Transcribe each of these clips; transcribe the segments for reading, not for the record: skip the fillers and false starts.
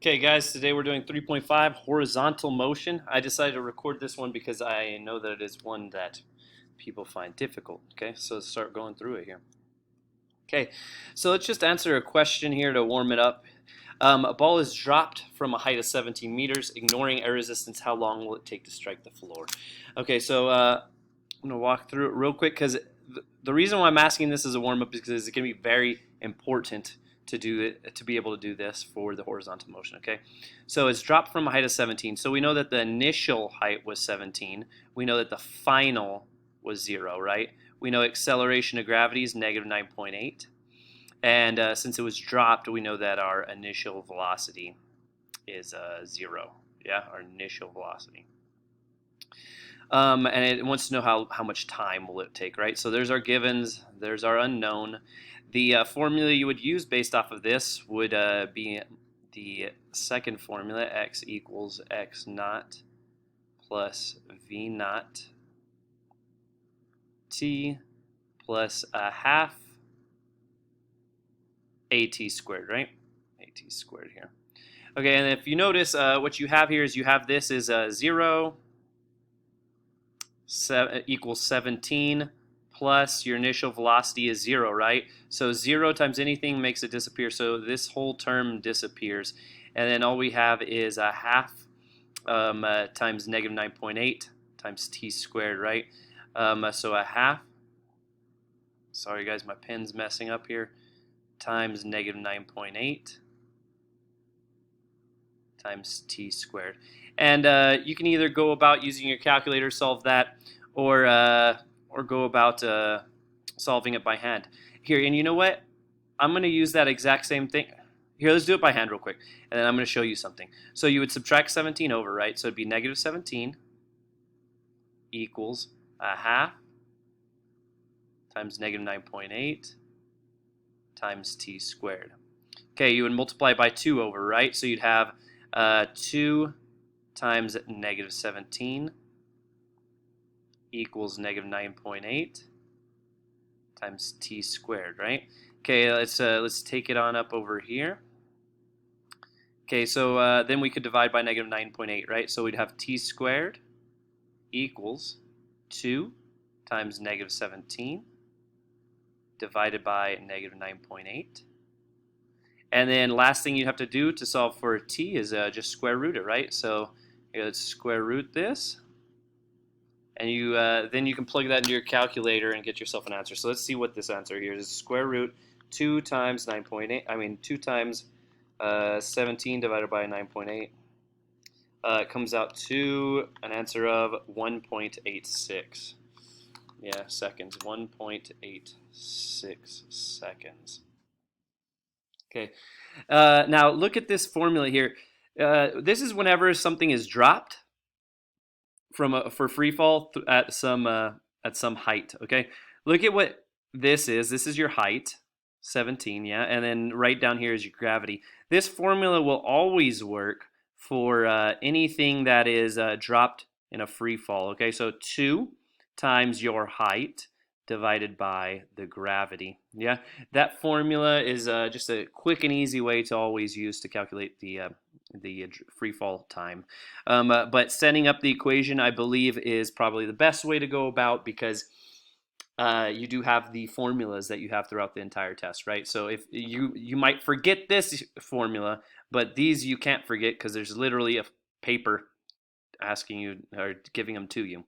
Okay, guys, today we're doing 3.5 horizontal motion. I decided to record this one because I know that it is one that people find difficult. Okay, so let's start going through it here. Okay, so let's just answer a question here to warm it up. A ball is dropped from a height of 17 meters, ignoring air resistance. How long will it take to strike the floor? Okay, so I'm going to walk through it real quick because the reason why I'm asking this as a warm up is because it's going to be very important to do it, to be able to do this for the horizontal motion. Okay, so it's dropped from a height of 17. So we know that the initial height was 17. We know that the final was 0, right? We know acceleration of gravity is negative 9.8. And since it was dropped, we know that our initial velocity is 0. Yeah, our initial velocity. And it wants to know how much time will it take, right? So there's our givens, there's our unknown. The formula you would use based off of this would be the second formula, x equals x naught plus v naught t plus a half at squared, right? At squared here. Okay, and if you notice, what you have here is you have this is 0 equals 17 plus your initial velocity is 0, right? So 0 times anything makes it disappear, so this whole term disappears. And then all we have is a half times negative 9.8 times t squared, right? So a half, sorry guys, my pen's messing up here, times negative 9.8 times t squared. And you can either go about using your calculator, solve that, or go about solving it by hand. Here, and you know what? I'm going to use that exact same thing. Here, let's do it by hand real quick, and then I'm going to show you something. So you would subtract 17 over, right? So it'd be negative 17 equals a half times negative 9.8 times t squared. Okay, you would multiply by 2 over, right? So you'd have 2 times negative 17 equals negative 9.8 times t squared, right? Okay, let's take it on up over here. Okay, so then we could divide by negative 9.8, right? So we'd have t squared equals 2 times negative 17 divided by negative 9.8. And then last thing you have to do to solve for t is just square root it, right? So here, let's square root this. And then you can plug that into your calculator and get yourself an answer. So let's see what this answer here is. Square root 2 times 9.8, 2 times 17 divided by 9.8. It comes out to an answer of 1.86. Yeah, seconds, 1.86 seconds. Okay, now look at this formula here. This is whenever something is dropped for free fall at some height. Okay, look at what this is. This is your height, 17, yeah, and then right down here is your gravity. This formula will always work for anything that is dropped in a free fall. Okay, so 2 times your height divided by the gravity. Yeah, that formula is just a quick and easy way to always use to calculate the free fall time. But setting up the equation, I believe, is probably the best way to go about, because you do have the formulas that you have throughout the entire test, right? So if you might forget this formula, but these you can't forget because there's literally a paper asking you or giving them to you.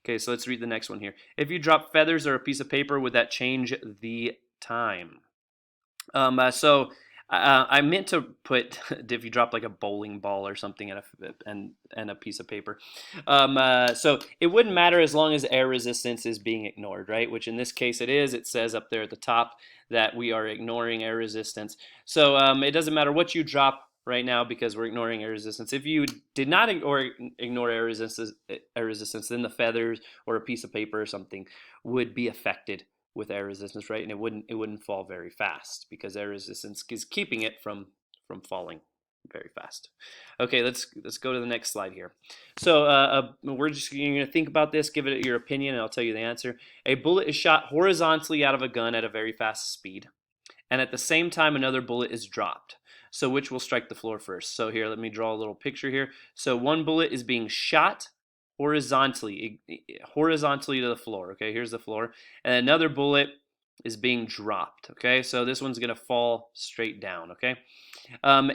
Okay, so let's read the next one here. If you drop feathers or a piece of paper, would that change the time? I meant to put if you drop like a bowling ball or something and a piece of paper. So it wouldn't matter as long as air resistance is being ignored, right? Which in this case it is. It says up there at the top that we are ignoring air resistance. So it doesn't matter what you drop right now because we're ignoring air resistance. If you did not ignore air resistance, then the feathers or a piece of paper or something would be affected with air resistance, right? And it wouldn't fall very fast because air resistance is keeping it from falling very fast. Okay, let's go to the next slide here. So we're just going to think about this, give it your opinion, and I'll tell you the answer. A bullet is shot horizontally out of a gun at a very fast speed, and at the same time another bullet is dropped. So which will strike the floor first? So here, let me draw a little picture here. So one bullet is being shot horizontally to the floor. Okay, here's the floor. And another bullet is being dropped. Okay, so this one's going to fall straight down. Okay,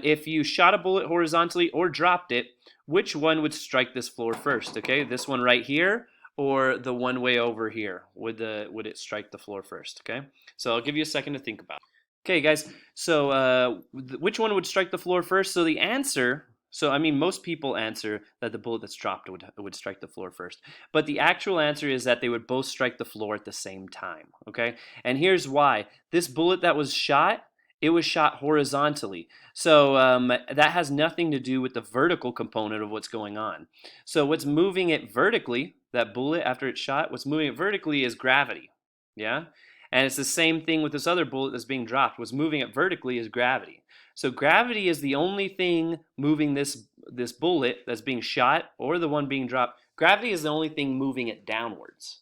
if you shot a bullet horizontally or dropped it, which one would strike this floor first? Okay, this one right here or the one way over here? Would it strike the floor first? Okay, so I'll give you a second to think about it. Okay, guys, so which one would strike the floor first? So the answer, so I mean, most people answer that the bullet that's dropped would strike the floor first. But the actual answer is that they would both strike the floor at the same time, okay? And here's why. This bullet that was shot, it was shot horizontally. So that has nothing to do with the vertical component of what's going on. So what's moving it vertically, that bullet after it's shot, what's moving it vertically is gravity, yeah? And it's the same thing with this other bullet that's being dropped. What's moving it vertically is gravity. So gravity is the only thing moving this bullet that's being shot or the one being dropped. Gravity is the only thing moving it downwards.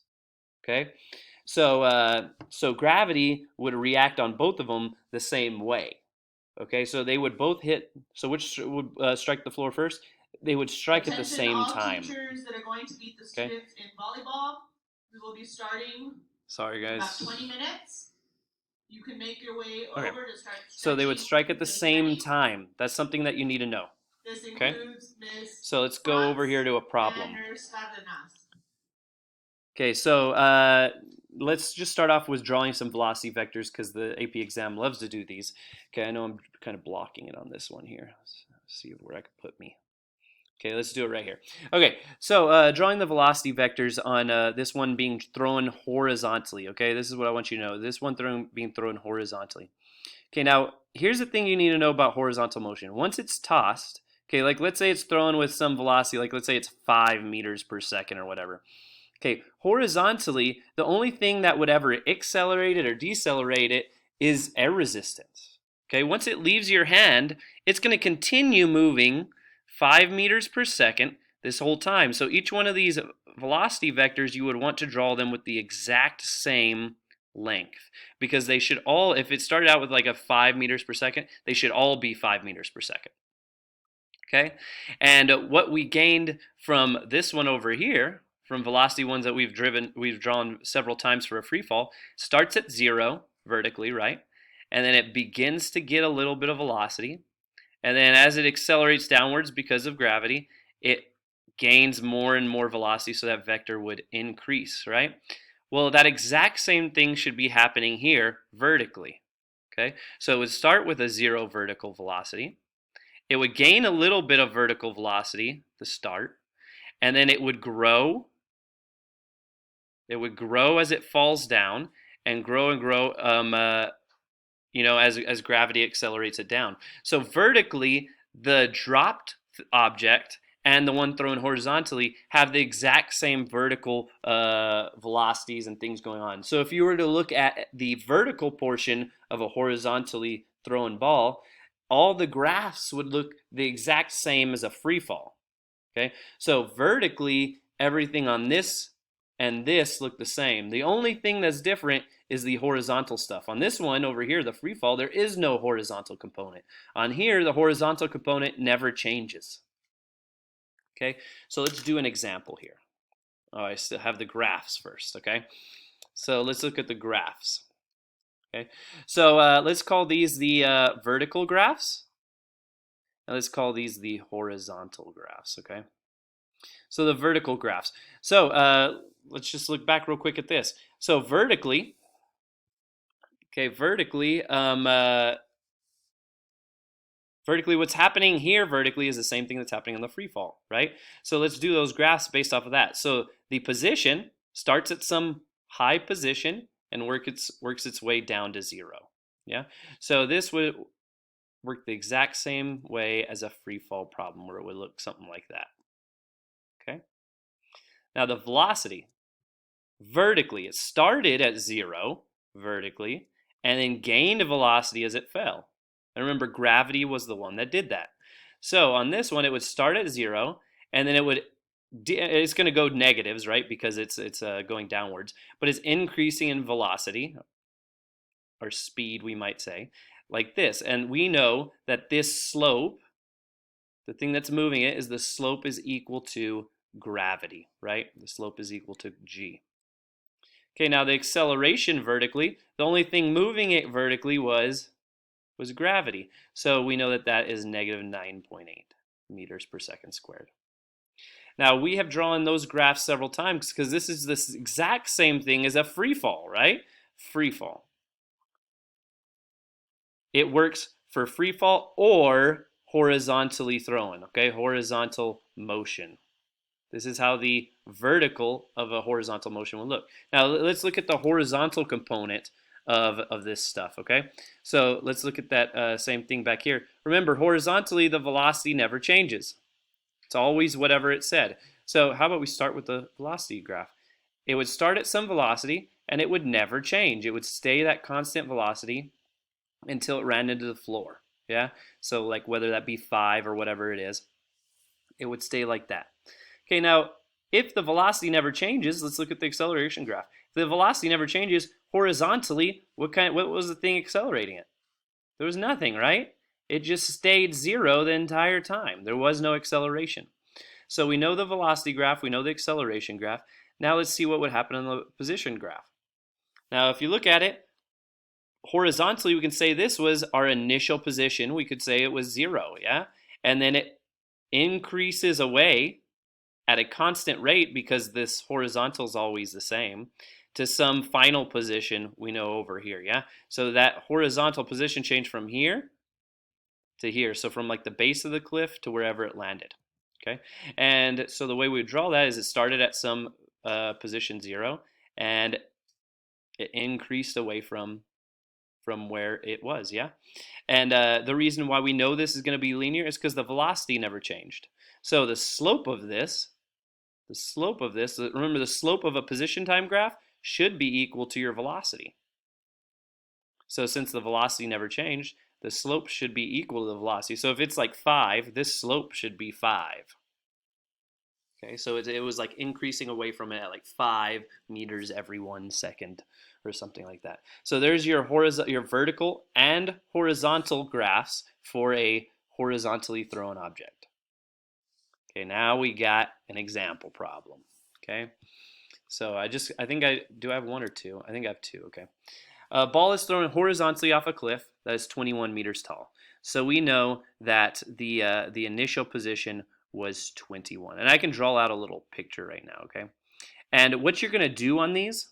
Okay? So gravity would react on both of them the same way. Okay? So they would both hit. So which would strike the floor first? They would strike at the same time. Teachers that are going to beat the students in volleyball, we will be starting. Sorry, guys. About 20 minutes. You can make your way over to start. So they would strike at the same time. That's something that you need to know. This includes Ms. So let's go over here to a problem. Nurse Cardenas. Okay, so let's just start off with drawing some velocity vectors because the AP exam loves to do these. Okay, I know I'm kind of blocking it on this one here. Let's see where I could put me. Okay, let's do it right here. Okay, so drawing the velocity vectors on this one being thrown horizontally. Okay, this is what I want you to know. This one being thrown horizontally. Okay, now here's the thing you need to know about horizontal motion. Once it's tossed, okay, like let's say it's thrown with some velocity, like let's say it's 5 meters per second or whatever. Okay, horizontally, the only thing that would ever accelerate it or decelerate it is air resistance. Okay, once it leaves your hand, it's going to continue moving 5 meters per second this whole time. So each one of these velocity vectors, you would want to draw them with the exact same length because they should all, if it started out with like a 5 meters per second, they should all be 5 meters per second. Okay, and what we gained from this one over here, from velocity ones that we've drawn several times for a free fall, starts at 0 vertically, right? And then it begins to get a little bit of velocity. And then as it accelerates downwards because of gravity, it gains more and more velocity, so that vector would increase, right? Well, that exact same thing should be happening here vertically, okay? So it would start with a 0 vertical velocity. It would gain a little bit of vertical velocity to start, and then it would grow. It would grow as it falls down and grow and grow as gravity accelerates it down. So vertically, the dropped object and the one thrown horizontally have the exact same vertical velocities and things going on. So if you were to look at the vertical portion of a horizontally thrown ball, all the graphs would look the exact same as a free fall. Okay, so vertically, everything on this and this look the same. The only thing that's different is the horizontal stuff. On this one over here, the free fall, there is no horizontal component. On here, the horizontal component never changes. Okay, so let's do an example here. Oh, I still have the graphs first, okay? So let's look at the graphs. Okay, so let's call these the vertical graphs. And let's call these the horizontal graphs, okay? So the vertical graphs. So let's just look back real quick at this. So vertically, vertically, what's happening here vertically is the same thing that's happening on the free fall, right? So let's do those graphs based off of that. So the position starts at some high position and works its way down to 0. Yeah. So this would work the exact same way as a free fall problem, where it would look something like that. Okay. Now the velocity, vertically, it started at 0 vertically and then gained velocity as it fell. And remember, gravity was the one that did that. So on this one, it would start at 0 and then it's going to go negatives, right? Because it's going downwards, but it's increasing in velocity or speed, we might say. like this. And we know that this slope, the thing that's moving it, is the slope is equal to gravity, right? The slope is equal to g. Okay, now the acceleration vertically, the only thing moving it vertically was gravity. So we know that that is negative 9.8 meters per second squared. Now we have drawn those graphs several times because this is this exact same thing as a free fall, right? Free fall. It works for free fall or horizontally thrown, okay? Horizontal motion. This is how the vertical of a horizontal motion will look. Now let's look at the horizontal component of this stuff, okay? So let's look at that same thing back here. Remember, horizontally, the velocity never changes. It's always whatever it said. So how about we start with the velocity graph? It would start at some velocity, and it would never change. It would stay that constant velocity until it ran into the floor, yeah? So like whether that be 5 or whatever it is, it would stay like that. Okay, now, if the velocity never changes, let's look at the acceleration graph. If the velocity never changes horizontally, what was the thing accelerating it? There was nothing, right? It just stayed 0 the entire time. There was no acceleration. So we know the velocity graph, we know the acceleration graph. Now let's see what would happen on the position graph. Now, if you look at it, horizontally, we can say this was our initial position. We could say it was 0, yeah? And then it increases away at a constant rate because this horizontal is always the same to some final position we know over here, yeah? So that horizontal position changed from here to here. So from like the base of the cliff to wherever it landed, okay? And so the way we draw that is it started at some position 0 and it increased away from where it was, yeah? And the reason why we know this is going to be linear is because the velocity never changed. So the slope of this, remember the slope of a position time graph should be equal to your velocity. So since the velocity never changed, the slope should be equal to the velocity. So if it's like 5, this slope should be 5. Okay, so it was like increasing away from it at like 5 meters every 1 second or something like that. So there's your vertical and horizontal graphs for a horizontally thrown object. Okay, now we got an example problem. Okay, so I think I have 1 or 2. I think I have 2. Okay, a ball is thrown horizontally off a cliff that is 21 meters tall. So we know that the initial position was 21, and I can draw out a little picture right now. Okay, and what you're going to do on these,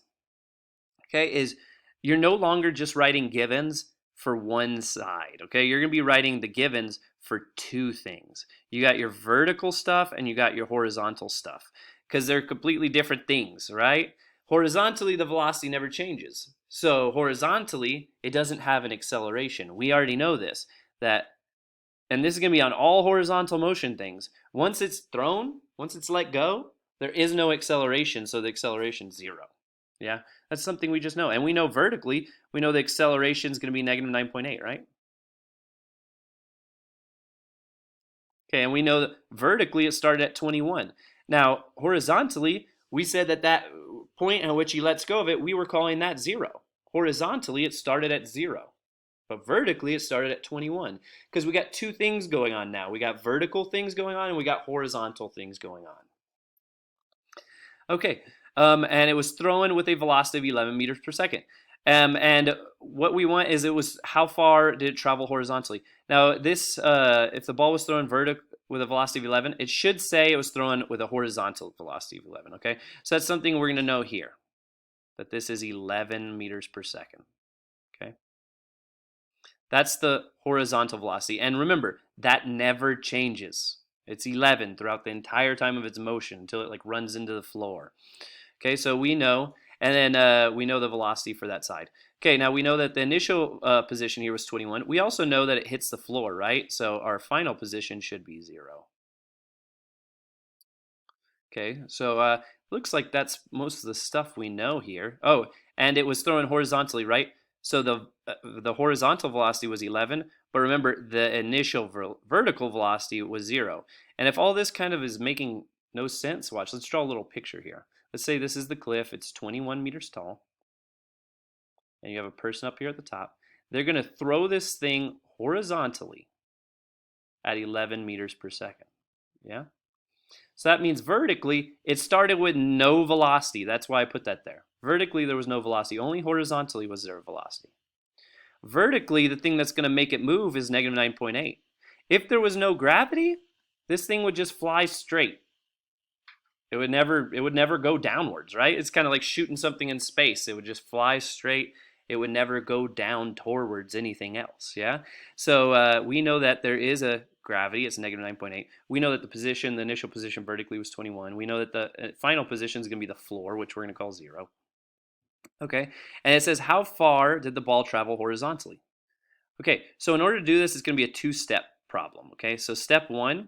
okay, is you're no longer just writing givens for one side. Okay, you're going to be writing the givens for 2 things. You got your vertical stuff and you got your horizontal stuff because they're completely different things, right? Horizontally, the velocity never changes. So horizontally, it doesn't have an acceleration. We already know this, and this is going to be on all horizontal motion things. Once it's thrown, once it's let go, there is no acceleration, so the acceleration is 0. Yeah, that's something we just know. And we know vertically, we know the acceleration is going to be negative 9.8, right? Okay, and we know that vertically it started at 21. Now, horizontally, we said that point at which he lets go of it, we were calling that 0. Horizontally, it started at 0. But vertically, it started at 21. Because we got 2 things going on now. We got vertical things going on, and we got horizontal things going on. Okay, and it was thrown with a velocity of 11 meters per second. And what we want is how far did it travel horizontally? Now this, if the ball was thrown with a velocity of 11, it should say it was thrown with a horizontal velocity of 11, okay? So that's something we're going to know here, that this is 11 meters per second, okay? That's the horizontal velocity. And remember, that never changes. It's 11 throughout the entire time of its motion until it like runs into the floor. Okay, so we know, and then we know the velocity for that side. Okay, now we know that the initial position here was 21. We also know that it hits the floor, right? So our final position should be 0. Okay, so looks like that's most of the stuff we know here. Oh, and it was thrown horizontally, right? So the horizontal velocity was 11, but remember the initial vertical velocity was 0. And if all this kind of is making no sense, watch, let's draw a little picture here. Let's say this is the cliff, it's 21 meters tall, and you have a person up here at the top. they're going to throw this thing horizontally at 11 meters per second. Yeah? So that means vertically, it started with no velocity. That's why I put that there. Vertically, there was no velocity. Only horizontally was there a velocity. Vertically, the thing that's going to make it move is negative 9.8. If there was no gravity, this thing would just fly straight. It would never go downwards, right? It's kind of like shooting something in space. It would just fly straight. It would never go down towards anything else, yeah? So we know that there is a gravity. It's negative 9.8. We know that the initial position vertically was 21. We know that the final position is going to be the floor, which we're going to call 0. Okay, and it says, how far did the ball travel horizontally? Okay, so in order to do this, it's going to be a two-step problem, okay? So step 1,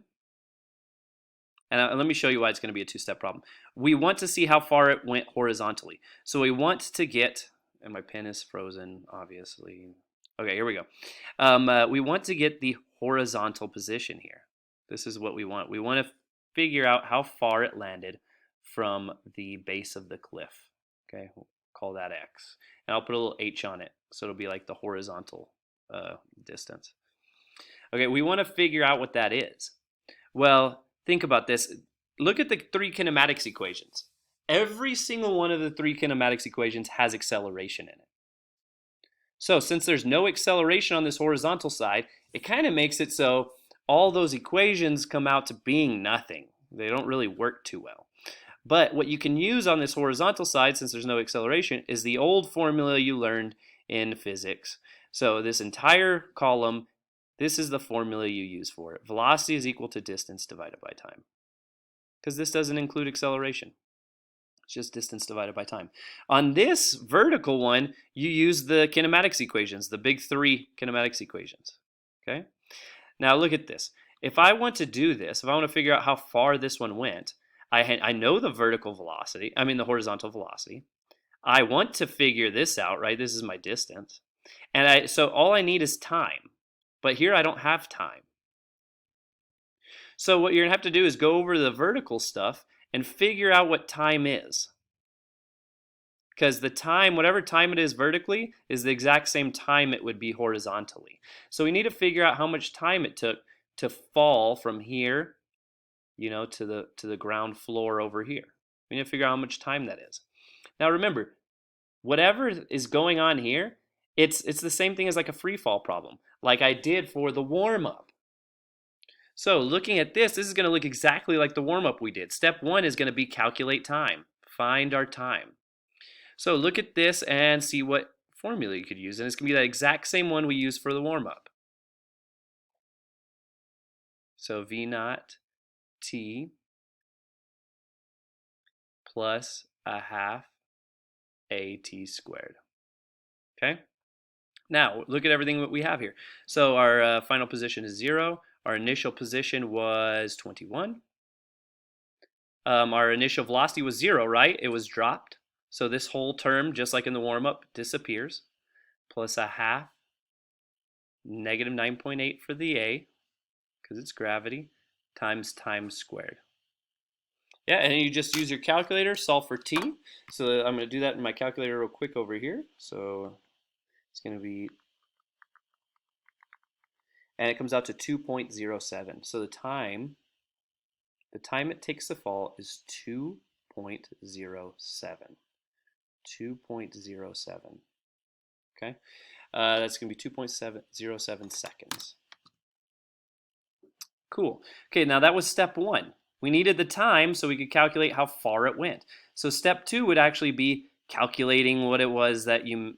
and let me show you why it's going to be a two-step problem. We want to see how far it went horizontally. So we want to get, and my pen is frozen, obviously. Okay, here we go. We want to get the horizontal position here. This is what we want. We want to figure out how far it landed from the base of the cliff. Okay, we'll call that x. And I'll put a little h on it, so it'll be like the horizontal distance. Okay, we want to figure out what that is. Well, think about this. Look at the 3 kinematics equations. Every single one of the 3 kinematics equations has acceleration in it. So since there's no acceleration on this horizontal side, it kind of makes it so all those equations come out to being nothing. They don't really work too well. But what you can use on this horizontal side, since there's no acceleration, is the old formula you learned in physics. So this entire column, this is the formula you use for it. Velocity is equal to distance divided by time. Because this doesn't include acceleration. It's just distance divided by time. On this vertical one, you use the kinematics equations, the big 3 kinematics equations. Okay? Now look at this. If I want to do this, if I want to figure out how far this one went, I know the the horizontal velocity. I want to figure this out, right? This is my distance. And so all I need is time. But here I don't have time. So what you're going to have to do is go over the vertical stuff and figure out what time is. Because the time, whatever time it is vertically, is the exact same time it would be horizontally. So we need to figure out how much time it took to fall from here, to the ground floor over here. We need to figure out how much time that is. Now remember, whatever is going on here, it's the same thing as like a free fall problem, like I did for the warm-up. So looking at this is going to look exactly like the warm-up we did. Step 1 is going to be calculate time, find our time. So look at this and see what formula you could use, and it's going to be that exact same one we used for the warm-up. So V naught T plus a half AT squared. Okay? Now, look at everything that we have here. So our final position is 0. Our initial position was 21. Our initial velocity was 0, right? It was dropped. So this whole term, just like in the warm-up, disappears. Plus a half, negative 9.8 for the A, because it's gravity, times time squared. Yeah, and you just use your calculator, solve for T. So I'm going to do that in my calculator real quick over here. So it's going to be, and it comes out to 2.07. So the time it takes to fall is 2.07. 2.07. Okay, that's going to be 2.707 seconds. Cool. Okay, now that was step 1. We needed the time so we could calculate how far it went. So step 2 would actually be calculating what it was that you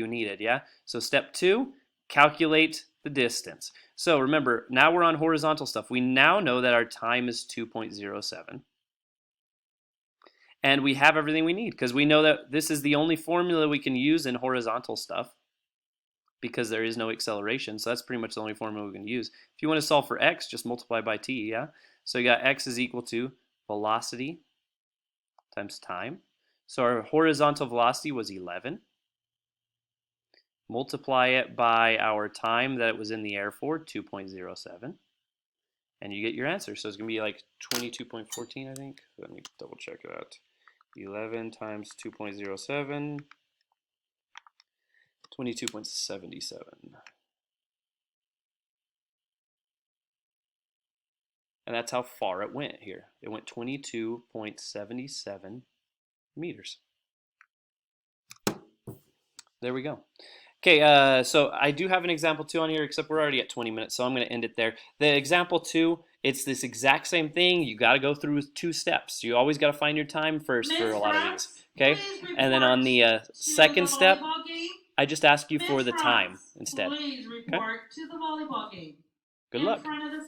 needed, yeah? So step 2, calculate the distance. So remember, now we're on horizontal stuff. We now know that our time is 2.07. And we have everything we need because we know that this is the only formula we can use in horizontal stuff because there is no acceleration. So that's pretty much the only formula we can use. If you want to solve for x, just multiply by t, yeah? So you got x is equal to velocity times time. So our horizontal velocity was 11. Multiply it by our time that it was in the air for, 2.07. And you get your answer. So it's going to be like 22.14, I think. Let me double check it out. 11 times 2.07, 22.77. And that's how far it went here. It went 22.77 meters. There we go. Okay, so I do have an example 2 on here, except we're already at 20 minutes, so I'm going to end it there. The example 2, it's this exact same thing. You got to go through 2 steps. You always got to find your time first for a lot of these. Okay, and then on the second step, I just ask you for the time instead. Please report to the volleyball game. Good luck.